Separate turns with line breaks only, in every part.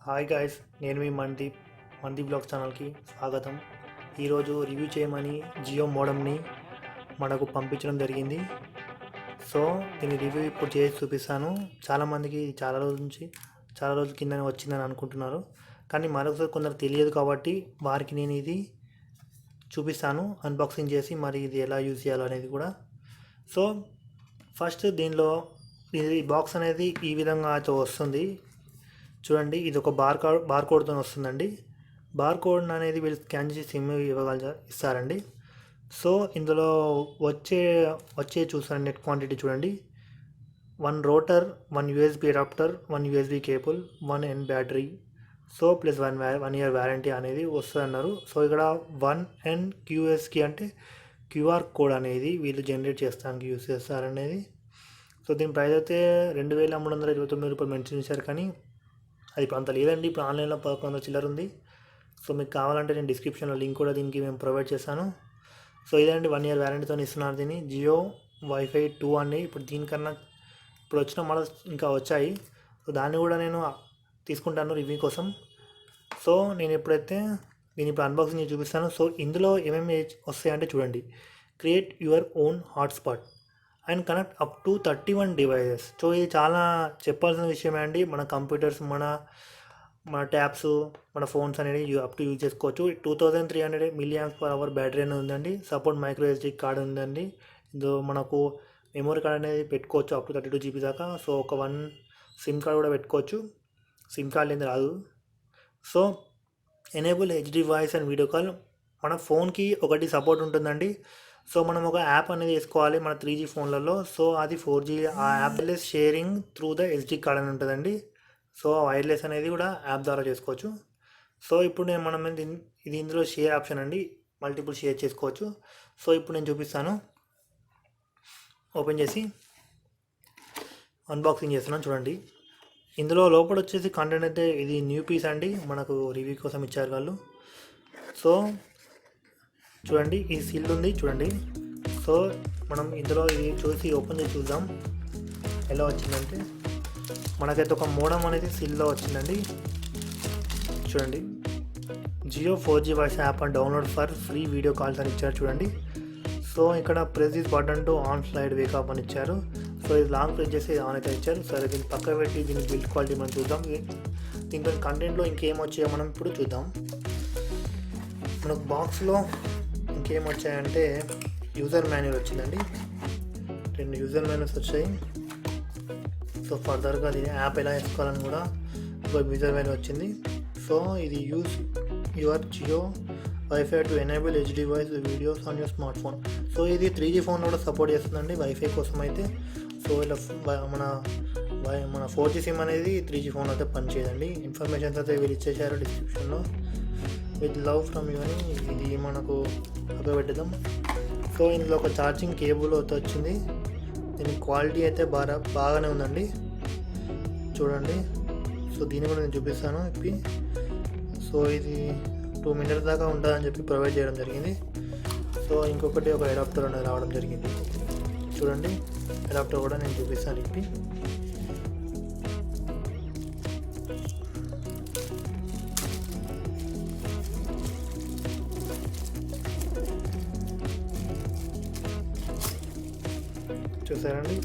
Hi guys, నేను మీ Mandeep blogs ఛానల్కి స్వాగతం. ఈరోజు రివ్యూ చేయమని జియో మోడమ్ని మనకు పంపించడం జరిగింది. సో దీని రివ్యూ ఇప్పుడు చేసి చూపిస్తాను. చాలామందికి చాలా రోజుల కింద వచ్చిందని అనుకుంటున్నారు, కానీ మరొకసారి కొందరు తెలియదు కాబట్టి వారికి నేను ఇది చూపిస్తాను అన్బాక్సింగ్ చేసి, మరి ఇది ఎలా యూజ్ చేయాలో అనేది కూడా. సో ఫస్ట్ దీనిలో ఇది బాక్స్ అనేది ఈ విధంగా అయితే వస్తుంది. చూడండి, ఇది ఒక బార్ కోడ్తో వస్తుందండి. బార్ కోడ్ అనేది వీళ్ళు స్కాన్ చేసి సిమ్ ఇస్తారండి. సో ఇందులో వచ్చే చూసాను నెట్ క్వాంటిటీ చూడండి. 1 rotor, 1 USB adapter, 1 USB cable, 1 N battery, so plus 1 year warranty అనేది వస్తుంది అన్నారు. సో ఇక్కడ 1 NQSకి అంటే QR కోడ్ అనేది వీళ్ళు జనరేట్ చేస్తానికి యూజ్ చేస్తారనేది. సో దీని ప్రైస్ అయితే 2329 రూపాయలు మెన్షన్ చేశారు, కానీ అది ఇప్పుడు అంత లేదండి. ఇప్పుడు ఆన్లైన్లో 1100 చిల్లర ఉంది. సో మీకు కావాలంటే నేను డిస్క్రిప్షన్లో లింక్ కూడా దీనికి మేము ప్రొవైడ్ చేస్తాను. సో ఇదండి, 1 year వారంటీతో ఇస్తున్నారు దీన్ని. జియో వైఫై 2 అండి. ఇప్పుడు దీనికన్నా ఇప్పుడు వచ్చిన మోడల్స్ ఇంకా వచ్చాయి. సో దాన్ని కూడా నేను తీసుకుంటాను రివ్యూ కోసం. సో నేను ఎప్పుడైతే దీన్ని ఇప్పుడు అన్బాక్సింగ్ చూపిస్తాను. సో ఇందులో ఏమేమి వస్తాయంటే చూడండి, create your own hotspot and connect up to 31 devices. So ఇది చాలా చెప్పాల్సిన విషయమే అండి. మన కంప్యూటర్స్, మన ట్యాబ్స్, మన ఫోన్స్ అనేది అప్ టు యూజ్ చేసుకోవచ్చు. 2300 mAh బ్యాటరీ అనేది ఉందండి. సపోర్ట్ మైక్రో SD కార్డ్ ఉందండి. ఇందులో మనకు మెమరీ కార్డ్ అనేది పెట్టుకోవచ్చు అప్ టు 32 GB దాకా. సో ఒక 1 సిమ్ కార్డ్ కూడా పెట్టుకోవచ్చు. సిమ్ కార్డ్ అనేది రాదు. So enable HD voice and video call. మన ఫోన్కి ఒకటి సపోర్ట్ ఉంటుందండి. సో మనం ఒక యాప్ అనేది వేసుకోవాలి మన 3G ఫోన్లలో. సో అది 4G, ఆ app wireless sharing through the SD card అని ఉంటుందండి. సో వైర్లెస్ అనేది కూడా యాప్ ద్వారా చేసుకోవచ్చు. సో ఇప్పుడు ఇది ఇందులో షేర్ ఆప్షన్ అండి, మల్టిపుల్ షేర్ చేసుకోవచ్చు. సో ఇప్పుడు నేను చూపిస్తాను. ఓపెన్ చేసి అన్బాక్సింగ్ చేస్తున్నాను. చూడండి, ఇందులో లోపల వచ్చేసి కంటెంట్ అయితే ఇది న్యూ పీస్ అండి, మనకు రివ్యూ కోసం ఇచ్చారు వాళ్ళు. సో చూడండి, ఈ సీల్ ఉంది చూడండి. సో మనం ఇందులో ఇది చూసి ఓపెన్ చేసి చూద్దాం ఎలా వచ్చిందంటే. మనకైతే ఒక మోడమ్ అనేది సీల్లో వచ్చిందండి. చూడండి, Jio 4G voice app and download for free video calls అని ఇచ్చారు చూడండి. సో ఇక్కడ press this button to on slide wake up అని ఇచ్చారు. సో ఇది లాంగ్ ప్రెస్ చేసి ఆన్ అయితే ఇచ్చారు. సరే, దీన్ని పక్క పెట్టి దీని బిల్డ్ క్వాలిటీ మనం చూద్దాం. దీంట్లో కంటెంట్లో ఇంకేం వచ్చాయో మనం ఇప్పుడు చూద్దాం. మనకు బాక్స్లో ఇంకేం వచ్చాయంటే యూజర్ మాన్యువల్ వచ్చిందండి. 2 యూజర్ మాన్యువల్స్ వచ్చాయి. సో ఫర్దర్గా దీని యాప్ ఎలా వేసుకోవాలని కూడా ఒక యూజర్ మాన్యువల్ వచ్చింది. సో ఇది use your Jio wifi to enable HD voice videos on your smart phone. So ఇది 3G ఫోన్లో కూడా సపోర్ట్ చేస్తుందండి వైఫై కోసం అయితే. సో ఇలా మన 4G సిమ్ అనేది 3G ఫోన్ అయితే పనిచేయదండి. ఇన్ఫర్మేషన్స్ అయితే వీళ్ళు ఇచ్చేసారు డిస్క్రిప్షన్లో. విత్ లవ్ ఫ్రమ్ యూ అని ఇది మనకు పెట్టేద్దాం. సో ఇందులో ఒక ఛార్జింగ్ కేబుల్ అయితే వచ్చింది. దీని క్వాలిటీ అయితే బాగానే ఉందండి చూడండి. సో దీన్ని కూడా నేను చూపిస్తాను ఇప్పి. సో ఇది 2 minutes దాకా ఉంటుందని చెప్పి ప్రొవైడ్ చేయడం జరిగింది. సో ఇంకొకటి ఒక అడాప్టర్ అనేది రావడం జరిగింది చూడండి. అడాప్టర్ కూడా నేను చూపిస్తాను ఇప్పి. చూసారండి,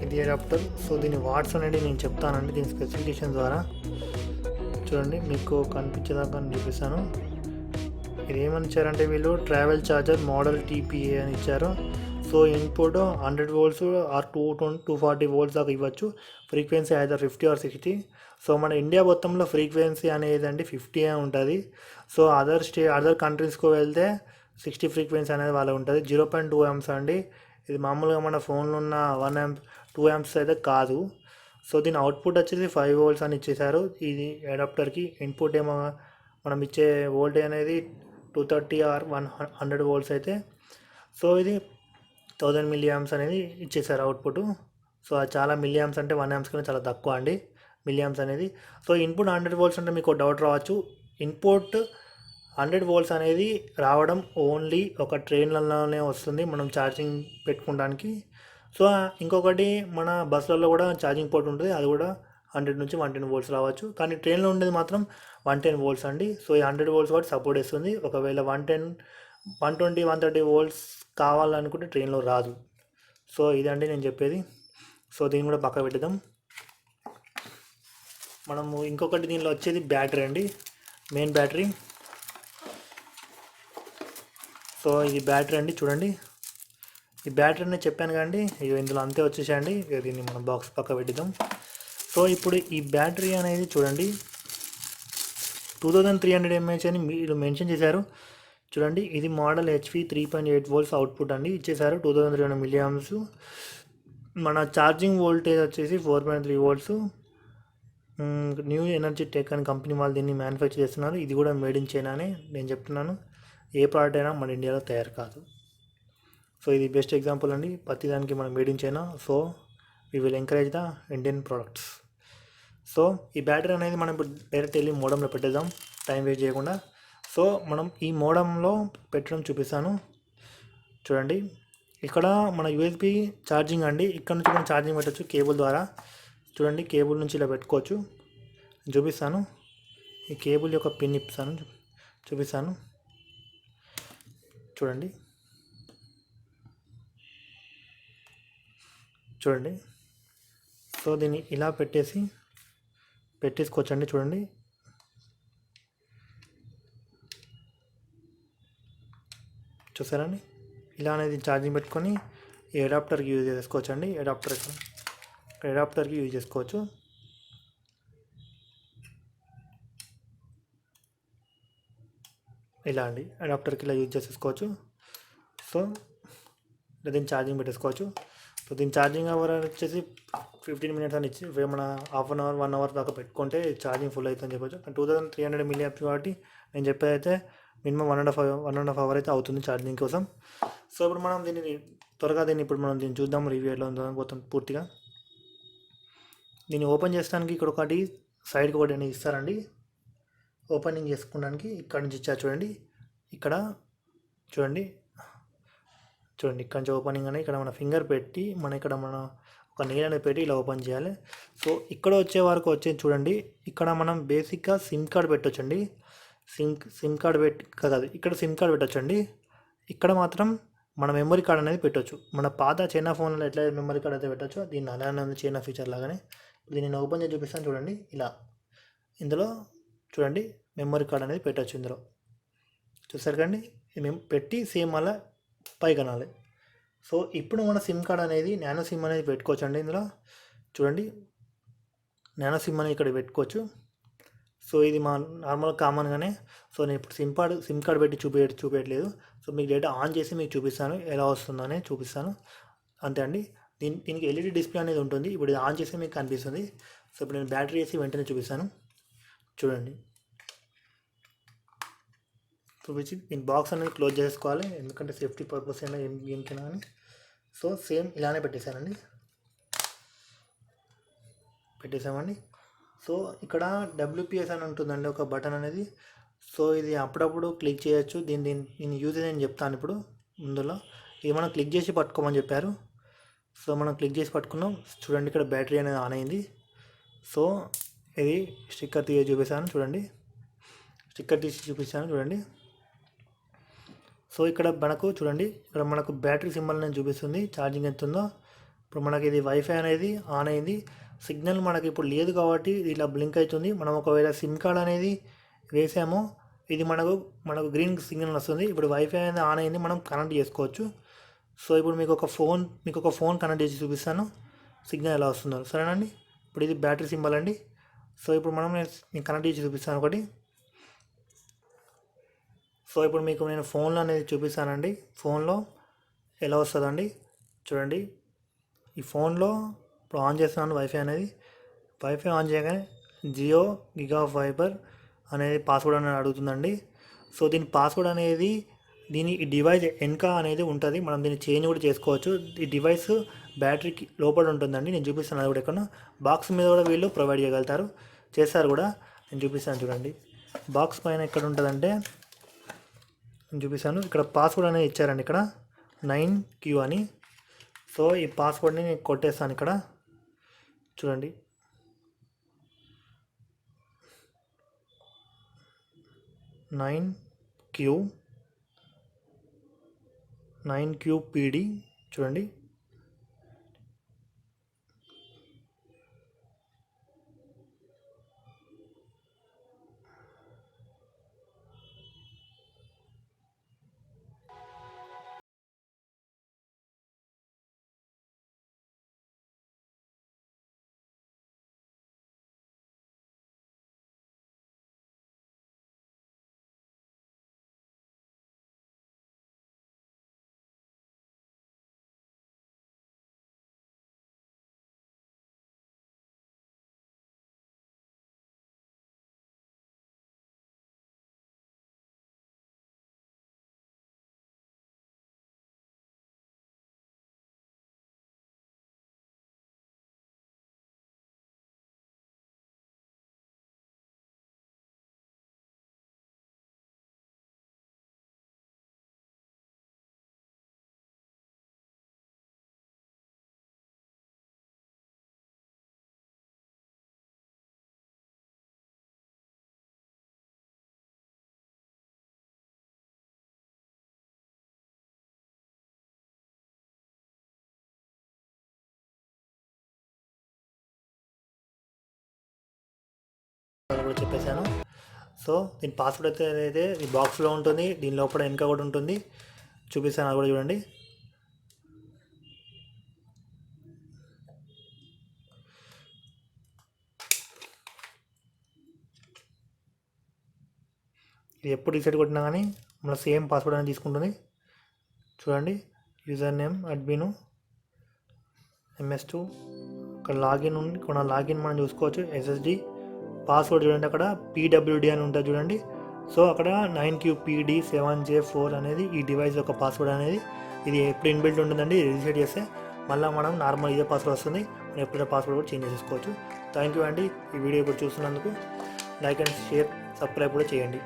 ఇది అడాప్టర్. సో దీని వాట్స్ అనేది నేను చెప్తానండి దీని స్పెసిఫికేషన్ ద్వారా. చూడండి, మీకు కనిపించేదాకా నేను చూపిస్తాను. ఇది ఏమని ఇచ్చారంటే వీళ్ళు ట్రావెల్ ఛార్జర్ మోడల్ TPA అని ఇచ్చారు. So input 100 volts or 240 volts దాకా ఇవ్వచ్చు. ఫ్రీక్వెన్సీ అయితే 50 or 60. సో మన ఇండియా మొత్తంలో ఫ్రీక్వెన్సీ అనేది అండి 50 ఉంటుంది. సో అదర్ కంట్రీస్కి వెళ్తే 60 ఫ్రీక్వెన్సీ అనేది వాళ్ళకి ఉంటుంది. 0.2 amps అండి. ఇది మామూలుగా మన ఫోన్లో ఉన్న 1 amp 2 amps అయితే కాదు. సో దీని అవుట్పుట్ వచ్చేసి 5 volts అని ఇచ్చేసారు. ఇది అడాప్టర్కి ఇన్పుట్ ఏమో మనం ఇచ్చే వోల్టేజ్ అనేది 230 or 100 volts అయితే. సో ఇది 1000 mAh అనేది ఇచ్చేసారు అవుట్పుట్. సో అది చాలా మిలియామ్స్ అంటే 1 amps కన్నా చాలా తక్కువ అండి మిలియామ్స్ అనేది. సో ఇన్పుట్ 100 volts అంటే మీకు డౌట్ రావచ్చు. ఇన్పుట్ 100 volts అనేది రావడం ఓన్లీ ఒక ట్రైన్లలోనే వస్తుంది మనం ఛార్జింగ్ పెట్టుకోవడానికి. సో ఇంకొకటి మన బస్సులలో కూడా ఛార్జింగ్ పోర్ట్ ఉంటుంది, అది కూడా 100 నుంచి 110 వోల్ట్స్ రావచ్చు. కానీ ట్రైన్లో ఉండేది మాత్రం 110 వోల్ట్స్ అండి. సో ఈ 100 వోల్ట్స్ కూడా సపోర్ట్ చేస్తుంది. ఒకవేళ 110, 120, 130 వోల్ట్స్ కావాలనుకుంటే ట్రైన్లో రాదు. సో ఇదండి నేను చెప్పేది. సో దీన్ని కూడా పక్క పెట్టుదాం. మనము ఇంకొకటి దీనిలో వచ్చేది బ్యాటరీ అండి, మెయిన్ బ్యాటరీ. సో ఇది బ్యాటరీ అండి, చూడండి. ఈ బ్యాటరీ అనేది చెప్పాను కదండి, ఇందులో అంతే వచ్చేసాయండి. దీన్ని మనం బాక్స్ పక్క పెట్టిద్దాం. సో ఇప్పుడు ఈ బ్యాటరీ అనేది చూడండి 2300 mAh అని మీరు మెన్షన్ చేశారు. చూడండి ఇది మోడల్ HP 3.8 వోల్ట్స్ అవుట్పుట్ అండి ఇచ్చేసారు. 2300 mAh. మన ఛార్జింగ్ వోల్టేజ్ వచ్చేసి 4.3 వోల్ట్స్. న్యూ ఎనర్జీ టెక్ అని కంపెనీ వాళ్ళు దీన్ని మ్యానుఫ్యాక్చర్ చేస్తున్నారు. ఇది కూడా మేడ్ ఇన్ చైనా అని నేను చెప్తున్నాను. ఏ ప్రోడక్ట్ అయినా మన ఇండియాలో తయారు కాదు. సో ఇది బెస్ట్ ఎగ్జాంపుల్ అండి, ప్రతిదానికి మనం made in China. So we will encourage the Indian products. So ఈ బ్యాటరీ అనేది మనం ఇప్పుడు డైరెక్ట్ వెళ్ళి మోడంలో పెట్టేద్దాం, టైం వేస్ట్ చేయకుండా. సో మనం ఈ మోడంలో పెట్టడం చూపిస్తాను. చూడండి ఇక్కడ మన USB ఛార్జింగ్ అండి. ఇక్కడ నుంచి మనం ఛార్జింగ్ పెట్టచ్చు కేబుల్ ద్వారా. చూడండి కేబుల్ నుంచి ఇలా పెట్టుకోవచ్చు. చూపిస్తాను. ఈ కేబుల్ యొక్క పిన్ ఇప్పిస్తాను, చూపిస్తాను. చూడండి చూడండి సో దీన్ని ఇలా పెట్టేసుకోవచ్చండి. చూడండి చూసారండి, ఇలా అనేది ఛార్జింగ్ పెట్టుకొని ఈ అడాప్టర్కి యూజ్ చేసుకోవచ్చండి. అడాప్టర్కి యూజ్ చేసుకోవచ్చు. ఇలా అండి, అడాప్టర్కి ఇలా యూజ్ చేసేసుకోవచ్చు. సో దీన్ని ఛార్జింగ్ పెట్టేసుకోవచ్చు. సో దీని ఛార్జింగ్ అవర్ వచ్చేసి 15 మినిట్స్ అని ఇచ్చి మన హాఫ్ అన్ అవర్ 1 అవర్ దాకా పెట్టుకుంటే ఛార్జింగ్ ఫుల్ అవుతుందని చెప్పొచ్చు. 2300 mAh కాబట్టి నేను చెప్పేది అయితే మినిమం 1.5 అవర్ అయితే అవుతుంది ఛార్జింగ్ కోసం. సో ఇప్పుడు మనం దీన్ని త్వరగా ఇప్పుడు మనం దీన్ని చూద్దాం, రివ్యూ ఎలా ఉందో మొత్తం పూర్తిగా. దీన్ని ఓపెన్ చేసడానికి ఇక్కడ ఒకటి సైడ్కి ఒకటి అనేది ఇస్తారండి. ఓపెనింగ్ చేసుకోవడానికి ఇక్కడ నుంచి ఇచ్చారు. చూడండి ఇక్కడ చూడండి ఇక్కడ నుంచి ఓపెనింగ్ అని ఇక్కడ మన ఫింగర్ పెట్టి ఇక్కడ మన ఒక నెయిల్ అనేది పెట్టి ఇలా ఓపెన్ చేయాలి. సో ఇక్కడ వచ్చే వరకు వచ్చేది చూడండి. ఇక్కడ మనం బేసిక్గా సిమ్ కార్డ్ పెట్టొచ్చండి. సిమ్ కార్డ్ కాదు, ఇక్కడ సిమ్ కార్డ్ పెట్టొచ్చండి. ఇక్కడ మాత్రం మన మెమరీ కార్డ్ అనేది పెట్టొచ్చు. మన పాత చైనా ఫోన్లో ఎట్లా మెమరీ కార్డ్ అయితే పెట్టొచ్చో దీన్ని అలానే ఉంది, చైనా ఫీచర్ లాగానే. దీన్ని నేను ఓపెన్ చేసి చూపిస్తాను. చూడండి ఇలా ఇందులో చూడండి మెమరీ కార్డ్ అనేది పెట్టచ్చు. ఇందులో చూసారు కండి, మేము పెట్టి సేమ్ అలా పై కనాలి. సో ఇప్పుడు మన సిమ్ కార్డ్ అనేది నానో సిమ్ అనేది పెట్టుకోవచ్చు అండి. ఇందులో చూడండి నానో సిమ్ అనేది ఇక్కడ పెట్టుకోవచ్చు. సో ఇది మా నార్మల్ కామన్గానే. సో నేను ఇప్పుడు సిమ్ కార్డ్ పెట్టి చూపించట్లేదు. సో మీకు డేటా ఆన్ చేసి మీకు చూపిస్తాను, ఎలా వస్తుందో అనేది చూపిస్తాను అంతే అండి. దీనికి LED డిస్ప్లే అనేది ఉంటుంది. ఇప్పుడు ఆన్ చేసి మీకు కనిపిస్తుంది. సో ఇప్పుడు నేను బ్యాటరీ వేసి వెంటనే చూపిస్తాను. చూడండి చూపించి దీని బాక్స్ అనేది క్లోజ్ చేసుకోవాలి, ఎందుకంటే సేఫ్టీ పర్పస్ అయినా ఏమికైనా అని. సో సేమ్ ఇలానే పెట్టేసామండి. సో ఇక్కడ WPS అని ఉంటుందండి ఒక బటన్ అనేది. సో ఇది అప్పుడప్పుడు క్లిక్ చేయొచ్చు. దీని యూజ్ నేను చెప్తాను ఇప్పుడు ముందులో. ఇది మనం క్లిక్ చేసి పట్టుకోమని చెప్పారు. సో మనం క్లిక్ చేసి పట్టుకున్నాం. చూడండి ఇక్కడ బ్యాటరీ అనేది ఆన్ అయింది. సో ఇది స్టిక్కర్ తీసి చూపిస్తాను. చూడండి స్టిక్కర్ తీసి చూపిస్తాను. చూడండి సో ఇక్కడ మనకు బ్యాటరీ సింబల్ అనేది చూపిస్తుంది, ఛార్జింగ్ ఎంత ఉందో. ఇప్పుడు మనకి ఇది వైఫై అనేది ఆన్ అయింది. సిగ్నల్ మనకి ఇప్పుడు లేదు కాబట్టి ఇలా బ్లింక్ అవుతుంది. మనం ఒకవేళ సిమ్ కార్డ్ అనేది వేసామో ఇది మనకు గ్రీన్ సిగ్నల్ వస్తుంది. ఇప్పుడు వైఫై అనేది ఆన్ అయింది, మనం కనెక్ట్ చేసుకోవచ్చు. సో ఇప్పుడు మీకు ఒక ఫోన్ కనెక్ట్ చేసి చూపిస్తాను సిగ్నల్ ఎలా వస్తుందో, సరేనండి. ఇప్పుడు ఇది బ్యాటరీ సింబల్ అండి. సో ఇప్పుడు నేను కనెక్ట్ చేసి చూపిస్తాను ఒకటి. సో ఇప్పుడు మీకు నేను ఫోన్లో అనేది చూపిస్తానండి. ఫోన్లో ఎలా వస్తుందండి చూడండి. ఈ ఫోన్లో ఇప్పుడు ఆన్ చేస్తున్నాను వైఫై అనేది. వైఫై ఆన్ చేయగానే జియో గిగా ఫైబర్ అనేది పాస్వర్డ్ అనేది అడుగుతుందండి. సో దీని పాస్వర్డ్ అనేది ఈ డివైస్ వెనక అనేది ఉంటుంది. మనం దీన్ని చేంజ్ కూడా చేసుకోవచ్చు. ఈ డివైస్ బ్యాటరీకి లోపల ఉంటుందండి. నేను చూపిస్తాను అది కూడా. ఎక్కడ బాక్స్ మీద కూడా వీళ్ళు ప్రొవైడ్ చేస్తారు కూడా. నేను చూపిస్తాను చూడండి. బాక్స్ పైన ఎక్కడ ఉంటుందంటే నేను చూపిస్తాను. ఇక్కడ పాస్వర్డ్ అనేది ఇచ్చారండి, ఇక్కడ 9Q అని. సో ఈ పాస్వర్డ్ని నేను కొట్టేస్తాను ఇక్కడ. చూడండి 9QPD చూడండి. కూడా చెప్పేశాను. సో దీని పాస్వర్డ్ అయితే ఈ బాక్స్లో ఉంటుంది, దీని లోపల వెనక కూడా ఉంటుంది, చూపిస్తాను అది కూడా చూడండి. ఇది ఎప్పుడు రీసెట్ కొట్టినా కానీ మన సేమ్ పాస్వర్డ్ అనేది తీసుకుంటుంది. చూడండి, యూజర్ నేమ్ అడ్మిన్ MS2, ఇక్కడ లాగిన్ ఉంది, ఇక్కడ లాగిన్ మనం చూసుకోవచ్చు. SSD పాస్వర్డ్ చూడండి, అక్కడ PWD అని ఉంటుంది చూడండి. సో అక్కడ 9QPD7J4 అనేది ఈ డివైస్ యొక్క పాస్వర్డ్ అనేది. ఇది ఎప్పుడు ఇన్బిల్ట్ ఉంటుందండి, రీసెట్ చేస్తే మళ్ళీ మనం నార్మల్ ఇదే పాస్వర్డ్ వస్తుంది. మనం ఎప్పుడైనా పాస్వర్డ్ కూడా చేంజ్ చేసుకోవచ్చు. థ్యాంక్ యూ అండి ఈ వీడియో ఇప్పుడు చూస్తున్నందుకు. లైక్ అండ్ షేర్, సబ్స్క్రైబ్ కూడా చేయండి.